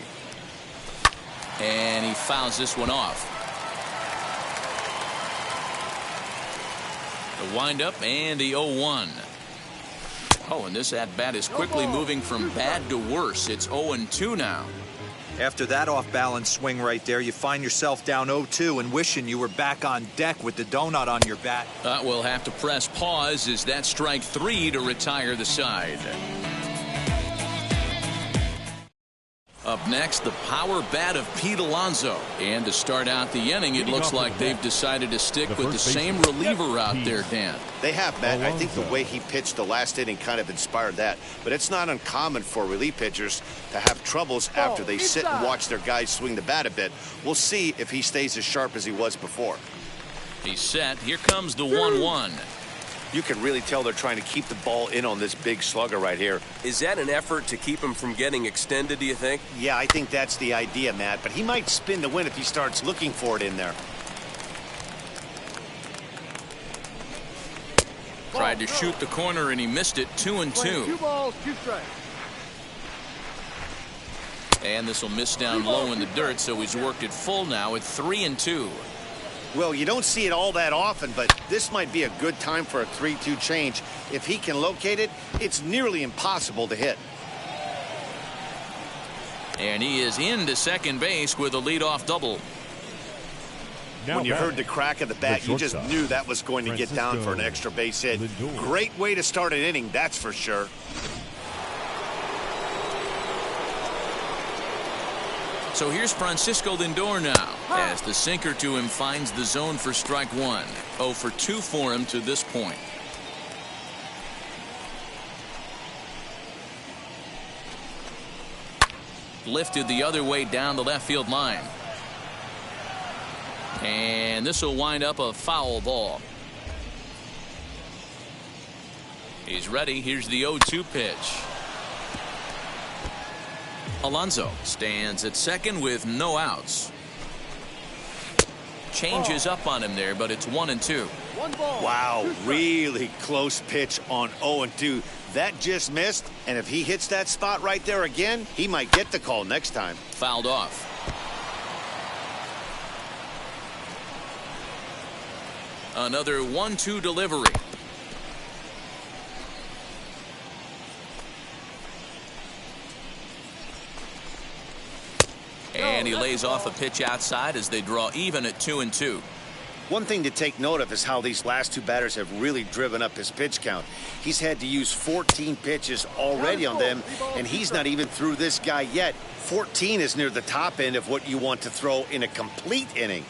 And he fouls this one off. The windup and the 0-1. Oh, and this at-bat is quickly moving from bad to worse. It's 0-2 now. After that off-balance swing right there, you find yourself down 0-2 and wishing you were back on deck with the donut on your bat. We'll have to press pause as that strike 3 to retire the side. Up next, the power bat of Pete Alonso. And to start out the inning, it looks like they've decided to stick with the same reliever out there, Dan. They have, Matt. I think the way he pitched the last inning kind of inspired that. But it's not uncommon for relief pitchers to have troubles after they sit and watch their guys swing the bat a bit. We'll see if he stays as sharp as he was before. He's set. Here comes the 1-1. You can really tell they're trying to keep the ball in on this big slugger right here. Is that an effort to keep him from getting extended, do you think? Yeah, I think that's the idea, Matt. But he might spin to win if he starts looking for it in there. Tried to shoot the corner and he missed it. 2-2. 2 balls, 2 strikes. And this will miss down low in the dirt, so he's worked it full now at 3-2. Well, you don't see it all that often, but this might be a good time for a 3-2 change. If he can locate it, it's nearly impossible to hit. And he is into second base with a leadoff double. When you heard the crack of the bat, you just knew that was going to get down for an extra base hit. Great way to start an inning, that's for sure. So here's Francisco Lindor now, as the sinker to him finds the zone for strike 1. 0 for 2 for him to this point. Lifted the other way down the left field line. And this will wind up a foul ball. He's ready. Here's the 0-2 pitch. Alonso stands at second with no outs. Changes up on him there, but it's 1-2. Wow, really close pitch on 0-2. That just missed, and if he hits that spot right there again, he might get the call next time. Fouled off. Another 1-2 delivery. And he lays off a pitch outside as they draw even at 2-2. One thing to take note of is how these last two batters have really driven up his pitch count. He's had to use 14 pitches already on them, and he's not even through this guy yet. 14 is near the top end of what you want to throw in a complete inning.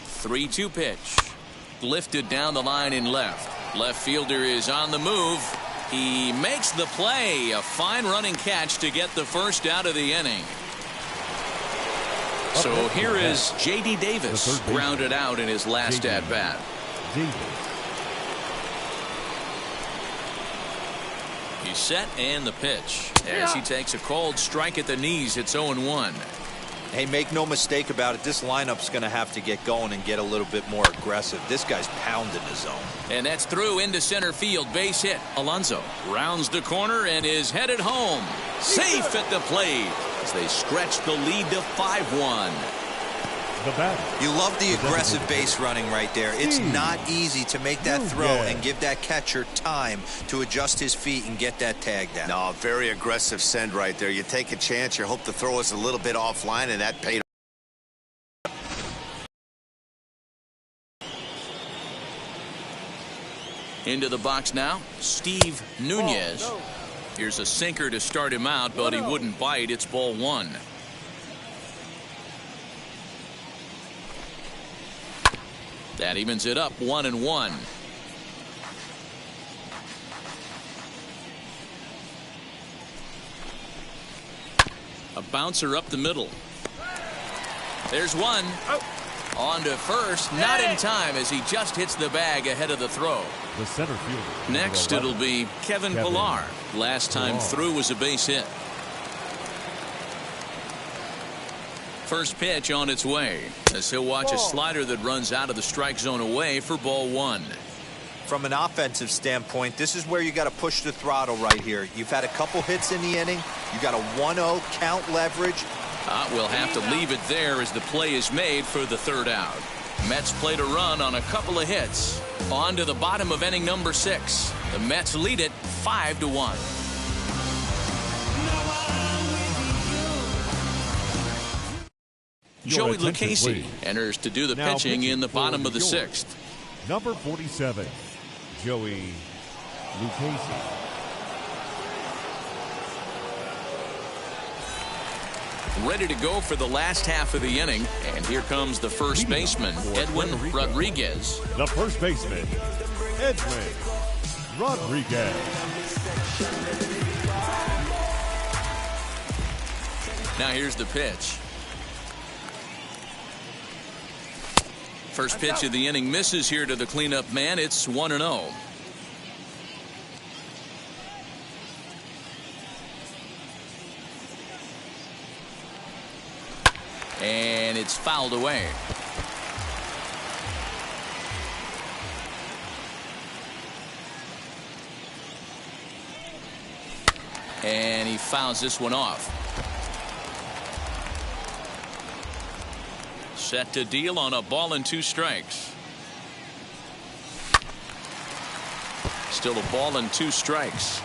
3-2 pitch. Lifted down the line in left. Left fielder is on the move. He makes the play. A fine running catch to get the first out of the inning. So here is J.D. Davis, grounded out in his last at-bat. He's set and the pitch. As he takes a cold strike at the knees, it's 0-1. Hey, make no mistake about it. This lineup's going to have to get going and get a little bit more aggressive. This guy's pounding the zone. And that's through into center field. Base hit. Alonso rounds the corner and is headed home. Safe at the plate as they stretch the lead to 5-1. You love the aggressive base running right there. It's not easy to make that throw and give that catcher time to adjust his feet and get that tag down. No, very aggressive send right there. You take a chance, you hope the throw is a little bit offline, and that paid off. Into the box now, Steve Nunez. Here's a sinker to start him out, but he wouldn't bite. It's ball one. That evens it up 1-1. A bouncer up the middle. There's one. On to first, not in time as he just hits the bag ahead of the throw. The center fielder. Next it'll be Kevin Pillar. Last time through was a base hit. First pitch on its way as he'll watch a slider that runs out of the strike zone away for ball one. From an offensive standpoint, this is where you got to push the throttle right here. You've had a couple hits in the inning. You got a 1-0 count leverage. We'll have to leave it there as the play is made for the third out. Mets played a run on a couple of hits. On to the bottom of inning number 6. The Mets lead it 5-1. Joey Lucchesi enters to do the pitching in the bottom of the 6th. Number 47, Joey Lucchesi. Ready to go for the last half of the inning, and here comes the first baseman, Edwin Rodriguez. The first baseman, Edwin Rodriguez. Now here's the pitch. First pitch of the inning misses here to the cleanup man. It's 1-0. And it's fouled away. And he fouls this one off. Set to deal on a ball and 2 strikes. Still a ball and 2 strikes.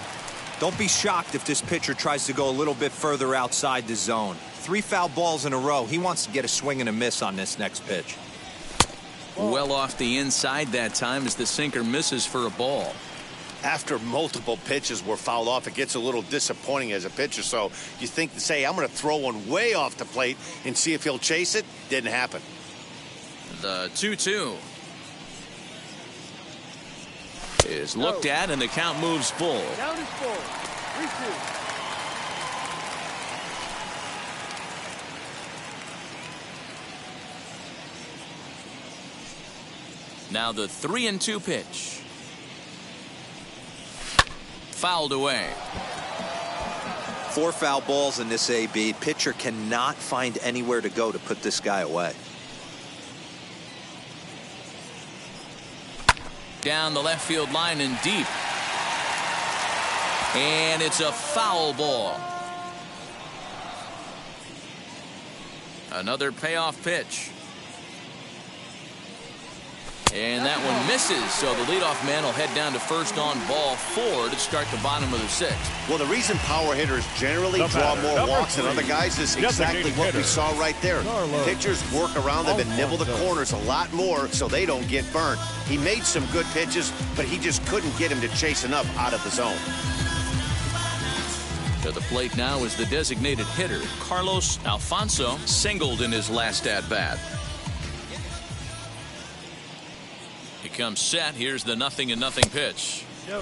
Don't be shocked if this pitcher tries to go a little bit further outside the zone. 3 foul balls in a row. He wants to get a swing and a miss on this next pitch. Well off the inside that time as the sinker misses for a ball. After multiple pitches were fouled off, it gets a little disappointing as a pitcher. So you think to say, I'm going to throw one way off the plate and see if he'll chase it. Didn't happen. The 2-2 is looked at, and the count moves full. 3-2. Now the 3-2 pitch. Fouled away. 4 foul balls in this AB. Pitcher cannot find anywhere to go to put this guy away. Down the left field line and deep. And it's a foul ball. Another payoff pitch. And that one misses, so the leadoff man will head down to first on ball 4 to start the bottom of the 6th. Well, the reason power hitters generally draw more walks than other guys is exactly what we saw right there. Pitchers work around them and nibble the corners a lot more so they don't get burnt. He made some good pitches, but he just couldn't get him to chase enough out of the zone. To the plate now is the designated hitter. Carlos Alfonso singled in his last at-bat. He comes set. Here's the 0-0 pitch. No.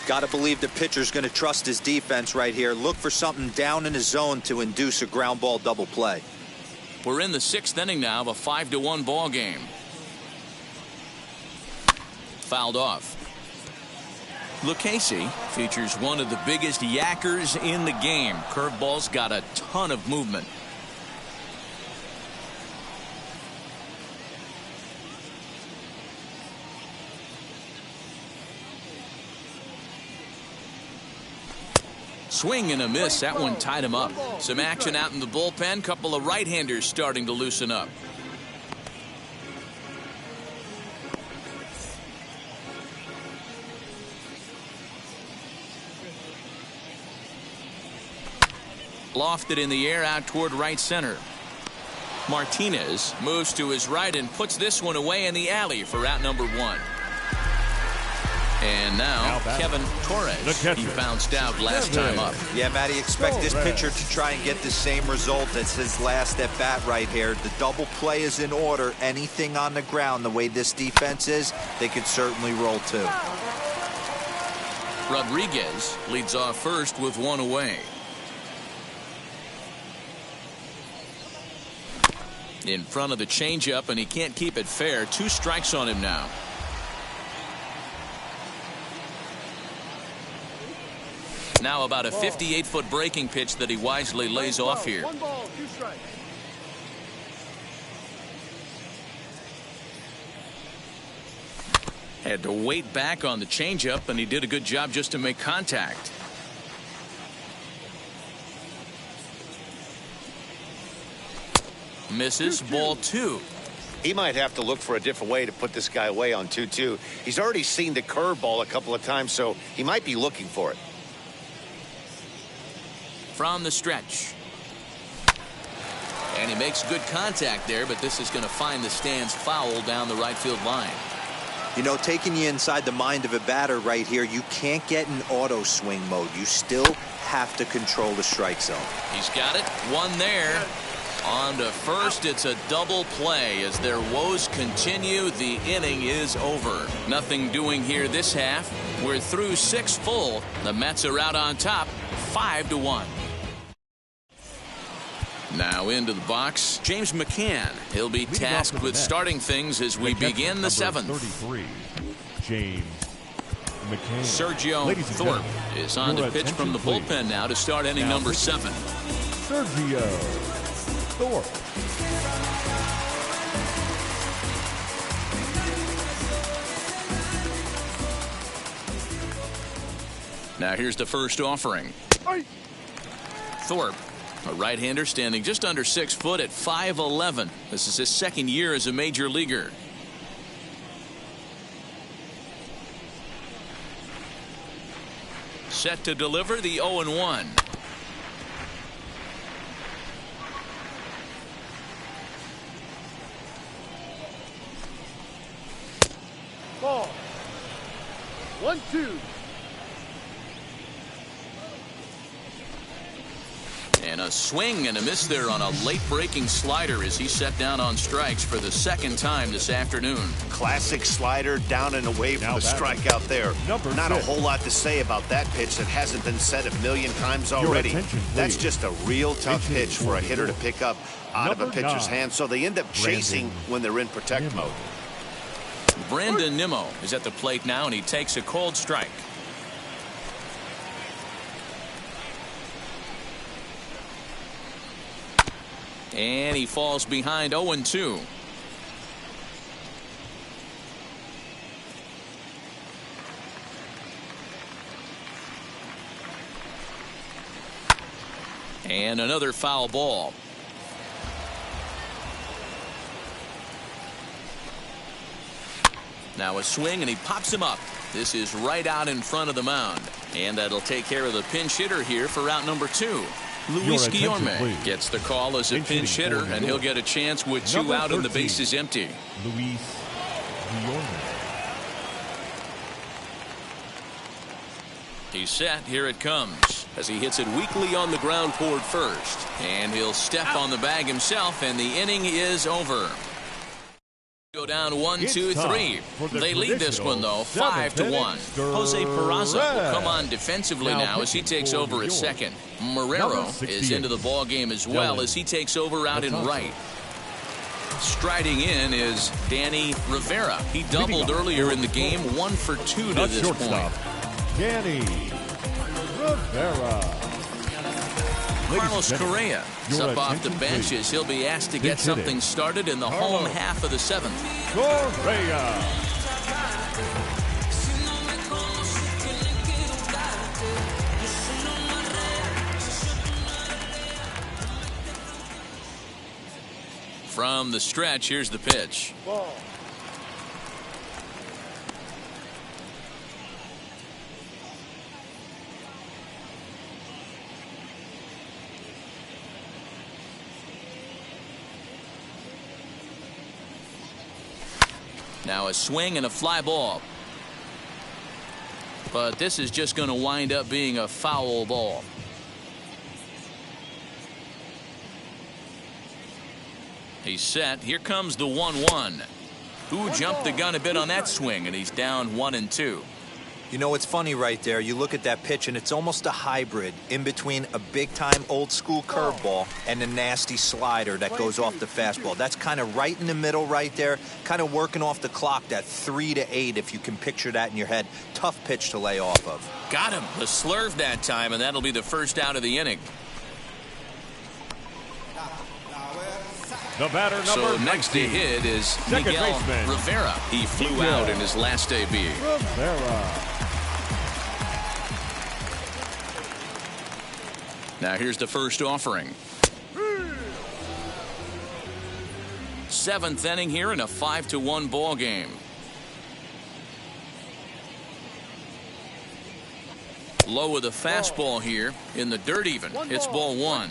Got to believe the pitcher's going to trust his defense right here. Look for something down in his zone to induce a ground ball double play. We're in the 6th inning now of a 5-1 ball game. Fouled off. Lucchesi features one of the biggest yackers in the game. Curveball's got a ton of movement. Swing and a miss. That one tied him up. Some action out in the bullpen. Couple of right-handers starting to loosen up. Lofted in the air out toward right center. Martinez moves to his right and puts this one away in the alley for out number 1. And now Kevin Torres. He bounced out last time up. Yeah, Matty, expect this pitcher to try and get the same result as his last at bat right here. The double play is in order. Anything on the ground, the way this defense is, they could certainly roll too. Rodriguez leads off first with 1 away. In front of the changeup, and he can't keep it fair. 2 strikes on him now. Now about a 58-foot breaking pitch that he wisely lays off here. 1 ball, 2 strikes. Had to wait back on the changeup, and he did a good job just to make contact. Misses. Ball 2. He might have to look for a different way to put this guy away on 2-2. He's already seen the curveball a couple of times, so he might be looking for it. From the stretch. And he makes good contact there, but this is going to find the stands foul down the right field line. You know, taking you inside the mind of a batter right here, you can't get in auto swing mode. You still have to control the strike zone. He's got it. 1 there. On to first. It's a double play as their woes continue. The inning is over. Nothing doing here this half. We're through 6 full. The Mets are out on top 5-1. Now into the box, James McCann. He'll be tasked with starting things as we begin the 7th. 33, James McCann. Sergio Thorpe is on to pitch from the bullpen now to start inning number 7. Sergio Thorpe. Now here's the first offering. Thorpe, a right-hander standing just under 6 foot at 5'11". This is his 2nd year as a major leaguer. Set to deliver the 0-1. Ball. 1-2. And a swing and a miss there on a late-breaking slider as he set down on strikes for the second time this afternoon. Classic slider down and away from the strikeout there. Not a whole lot to say about that pitch that hasn't been said a million times already. That's just a real tough pitch for a hitter to pick up out of a pitcher's hand, so they end up chasing when they're in protect mode. Brandon Nimmo is at the plate now, and he takes a cold strike. And he falls behind 0-2. And another foul ball. Now a swing, and he pops him up. This is right out in front of the mound. And that'll take care of the pinch hitter here for out number 2. Luis Guillorme gets the call as a pinch hitter, and he'll get a chance with 2 out and the bases empty. Luis Guillorme. He's set. Here it comes as he hits it weakly on the ground toward first. And he'll step on the bag himself, and the inning is over. Go down 1-2-3. They lead this one, though, 5-1. Jose Peraza will come on defensively now as he takes over at second. Marrero is into the ball game as well as he takes over out in right. Striding in is Danny Rivera. He doubled earlier in the game, 1 for 2 to this point. Danny Rivera. Carlos Correa is up off the bench as he'll be asked to get something started in the home half of the 7th. Correa. From the stretch, here's the pitch. Ball. Now a swing and a fly ball. But this is just going to wind up being a foul ball. He's set. Here comes the 1-1. Who jumped the gun a bit on that swing, and he's down 1-2. You know, it's funny right there. You look at that pitch, and it's almost a hybrid in between a big-time old-school curveball and a nasty slider that goes off the fastball. That's kind of right in the middle right there, kind of working off the clock, that 3-8, if you can picture that in your head. Tough pitch to lay off of. Got him. The slurve that time, and that'll be the first out of the inning. The batter number so next to hit is Miguel Rivera. He flew out in his last debut. Rivera. Now here's the first offering. 7th inning here in a 5-1 ball game. Low with a fastball here in the dirt even. It's ball 1.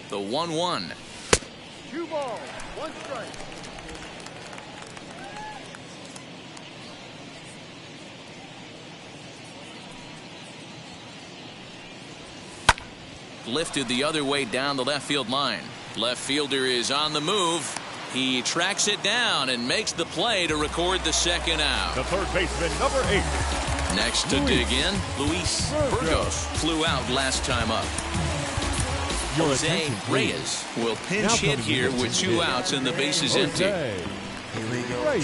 The 1-1. 2 balls, 1 strike. Lifted the other way down the left field line. Left fielder is on the move. He tracks it down and makes the play to record the second out. The third baseman, number 8. Next to dig in, Luis Burgos flew out last time up. Jose Reyes will pinch hit here with 2 outs and the bases empty. Here we go.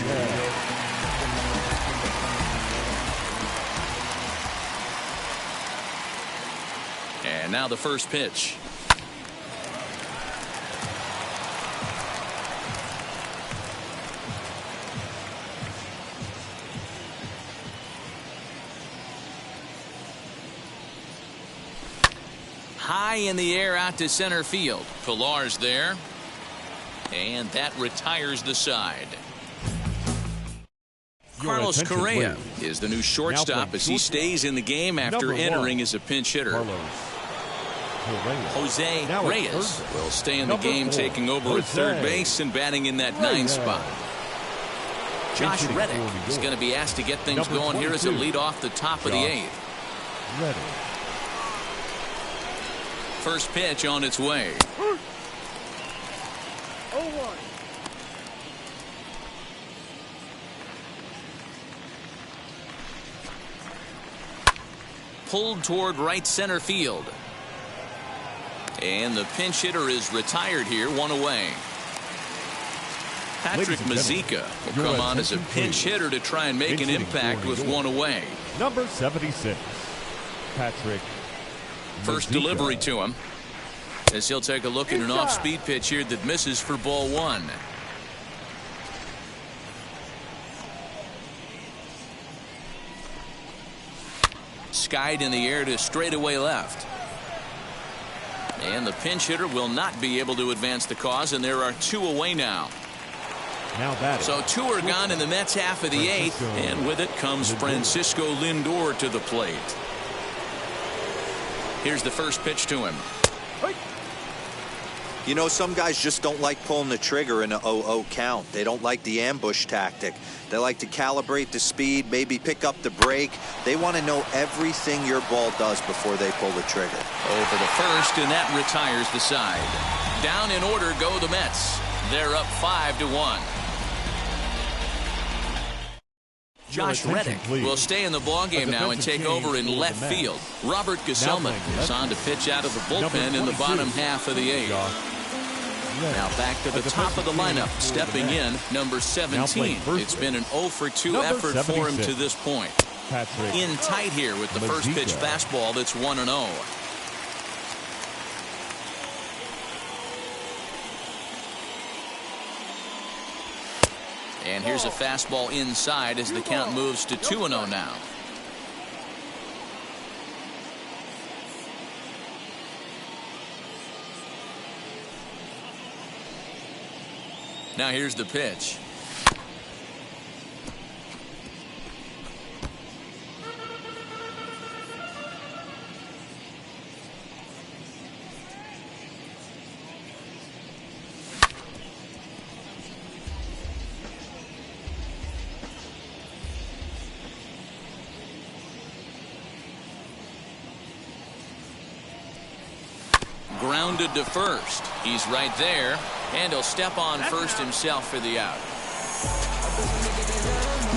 And now the first pitch. High in the air out to center field. Pilar's there. And that retires the side. Carlos Correa is the new shortstop as he stays in the game after entering as a pinch hitter. Jose Reyes will stay in the game, taking over at third base and batting in that 9 spot. Josh Reddick is going to be asked to get things going here as a lead off the top of the 8th. First pitch on its way. 0-1. Pulled toward right center field. And the pinch hitter is retired here, 1 away. Patrick Mazeika will come on as a pinch hitter to try and make an impact with 1 away. Number 76, Patrick. First delivery to him, as he'll take a look at an off-speed pitch here that misses for ball 1. Skied in the air to straightaway left. And the pinch hitter will not be able to advance the cause, and there are 2 away now. So 2 are gone in the Mets half of the 8th, and with it comes Francisco Lindor to the plate. Here's the first pitch to him. You know, some guys just don't like pulling the trigger in an 0-0 count. They don't like the ambush tactic. They like to calibrate the speed, maybe pick up the brake. They want to know everything your ball does before they pull the trigger. Over the first, and that retires the side. Down in order go the Mets. They're up 5-1. Josh Reddick will stay in the ballgame now and take over in left field. Robert Gesellman is on to pitch out of the bullpen in the bottom half of the 8th. Now back to the top of the lineup, stepping in, number 17. It's been an 0-for-2 effort for him to this point. In tight here with the first pitch fastball that's 1-0. And here's a fastball inside as the count moves to 2-0 now. Now here's the pitch. Grounded to first. He's right there, and he'll step on first himself for the out.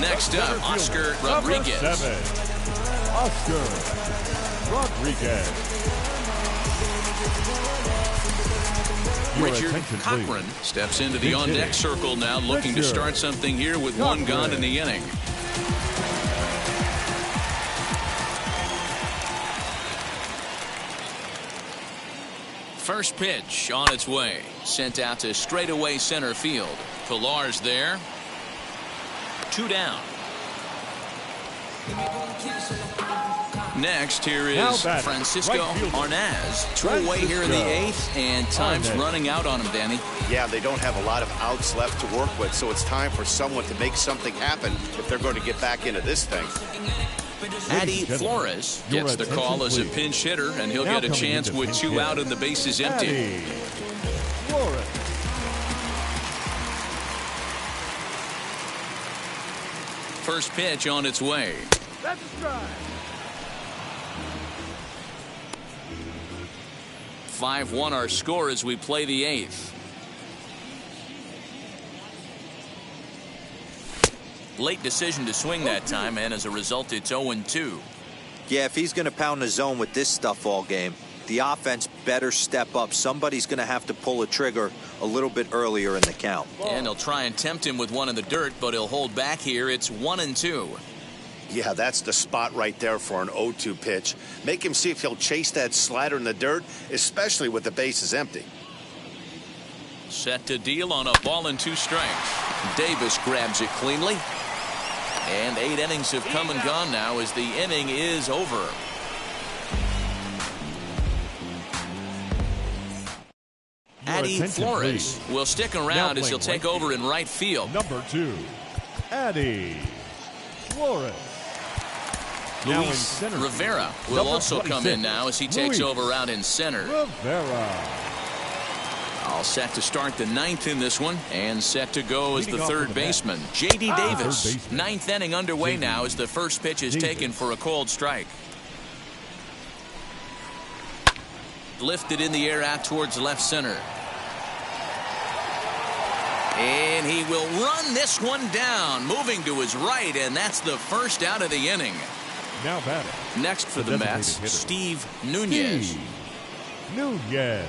Next up, Oscar Rodriguez. Number 7, Oscar Rodriguez. Richard Cochran steps into the on-deck circle now, looking to start something here with 1 gone in the inning. First pitch on its way, sent out to straightaway center field. Pilar's there. 2 down. Next, here is Francisco Arnaz. 2 away here in the 8th, and time's running out on him, Danny. Yeah, they don't have a lot of outs left to work with, so it's time for someone to make something happen if they're going to get back into this thing. Addy Flores gets the call as a pinch hitter, and he'll get a chance with 2 out and the bases empty. First pitch on its way. That's a strike. 5-1 our score as we play the 8th. Late decision to swing that time, and as a result, it's 0-2. Yeah, if he's going to pound the zone with this stuff all game, the offense better step up. Somebody's going to have to pull a trigger a little bit earlier in the count. And he'll try and tempt him with 1 in the dirt, but he'll hold back here. It's 1-2. Yeah, that's the spot right there for an 0-2 pitch. Make him see if he'll chase that slider in the dirt, especially with the bases empty. Set to deal on a ball and 2 strikes. Davis grabs it cleanly. And 8 innings have come and gone now as the inning is over. Addy Flores will stick around as he'll take over in right field. Number 2, Addy Flores. Luis Rivera will also come in now as he takes over out in center. Rivera. All set to start the ninth in this one, and set to go as the third baseman, J.D. Davis. Ninth inning underway now as the first pitch is taken for a cold strike. Lifted in the air out towards left center. And he will run this one down, moving to his right, and that's the first out of the inning. Now batting. Next for the Mets, Steve Nunez. Nunez.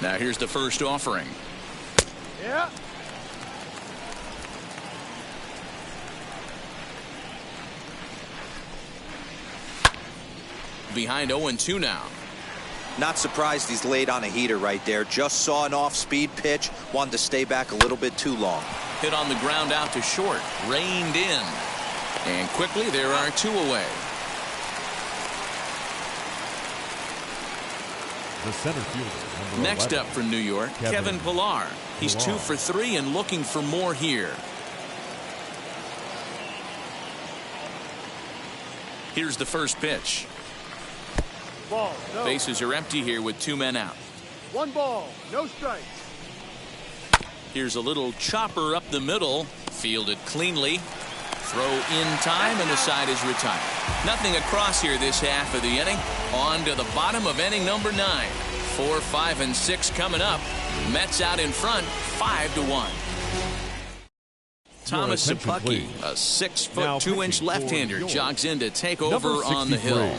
Now here's the first offering. Yeah. Behind 0-2 now. Not surprised he's laid on a heater right there. Just saw an off-speed pitch. Wanted to stay back a little bit too long. Hit on the ground out to short. Reined in. And quickly there are two away. The center fielder. Next up for New York, Kevin Pillar. He's 2 for 3 and looking for more here. Here's the first pitch. Ball, no. Bases are empty here with 2 men out. 1 ball, no strikes. Here's a little chopper up the middle. Fielded cleanly. Throw in time, and the side is retired. Nothing across here this half of the inning. On to the bottom of inning number 9. 4, 5, and 6 coming up. Mets out in front, 5-1. Thomas Szapucki, a 6-foot 2-inch left-hander, jogs in to take over on the hill.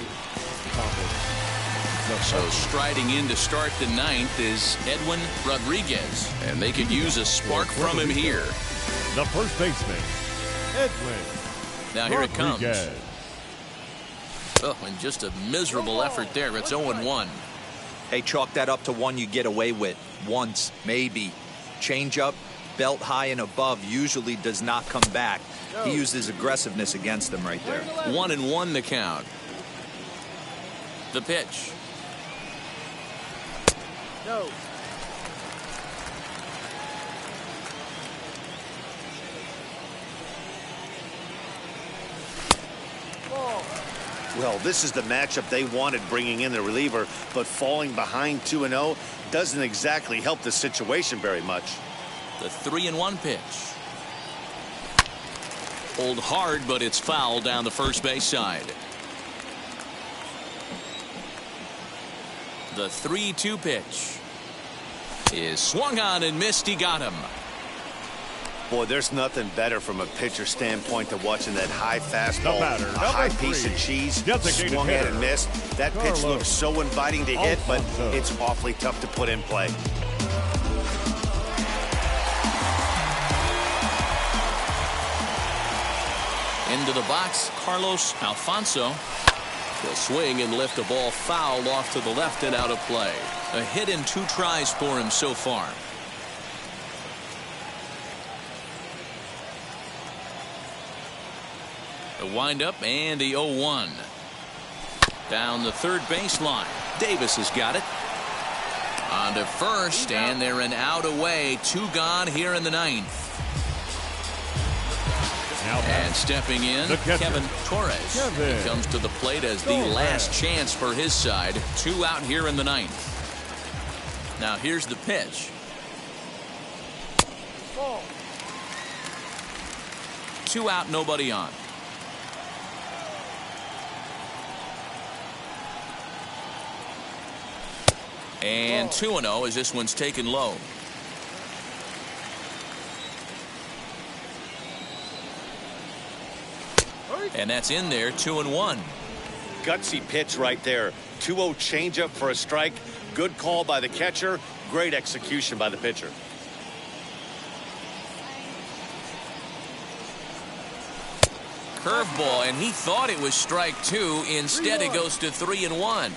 So striding in to start the ninth is Edwin Rodriguez, and they could use a spark from him here. The first baseman, Edwin. Now here it comes. Rodriguez. Oh, and just a miserable effort there. It's 0-1. Hey, chalk that up to one you get away with. Once, maybe. Change up, belt high and above usually does not come back. He used his aggressiveness against them right there. 1-1 the count. The pitch. No. Ball. Well, this is the matchup they wanted, bringing in the reliever, but falling behind 2-0 doesn't exactly help the situation very much. The 3-1 pitch. Pulled hard, but it's foul down the first base side. The 3-2 pitch is swung on and missed. He got him. Boy, there's nothing better from a pitcher standpoint than watching that high fastball, a high piece of cheese, swung at and missed. That pitch looks so inviting to hit, but it's awfully tough to put in play. Into the box, Carlos Alfonso. He'll swing and lift a ball foul off to the left and out of play. A hit in 2 tries for him so far. The windup and the 0-1. Down the third baseline. Davis has got it. On to first, and they're an out away. 2 gone here in the ninth. And stepping in, Kevin Torres. He comes to the plate as the last chance for his side. 2 out here in the ninth. Now here's the pitch. Ball. 2 out, nobody on. And 2-0 as this one's taken low. And that's in there, 2-1. Gutsy pitch right there. 2-0 changeup for a strike. Good call by the catcher. Great execution by the pitcher. Curveball, and he thought it was strike 2. Instead, it goes to 3-1.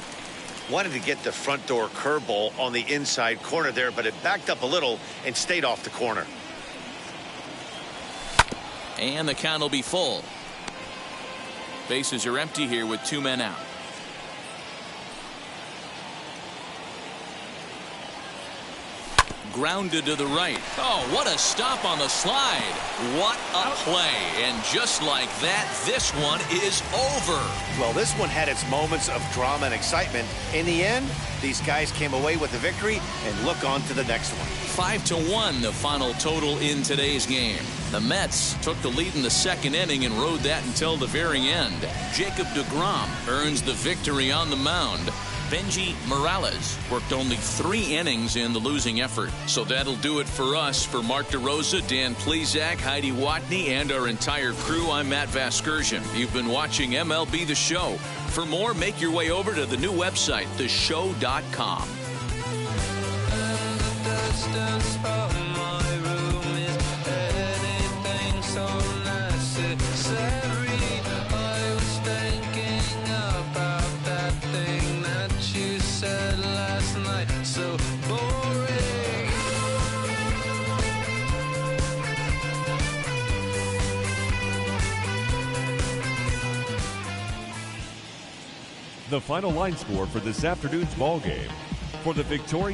Wanted to get the front door curveball on the inside corner there, but it backed up a little and stayed off the corner. And the count will be full. Bases are empty here with 2 men out. grounded to the right. Oh, what a stop on the slide. What a play. And just like that, this one is over. Well, this one had its moments of drama and excitement. In the end, these guys came away with the victory, and look on to the next one. 5-1 the final total in today's game. The Mets took the lead in the second inning and rode that until the very end. Jacob deGrom earns the victory on the mound. Benji Morales worked only 3 innings in the losing effort. So that'll do it for us. For Mark DeRosa, Dan Plesac, Heidi Watney, and our entire crew, I'm Matt Vasgersian. You've been watching MLB The Show. For more, make your way over to the new website, theshow.com. The final line score for this afternoon's ball game. For the victorious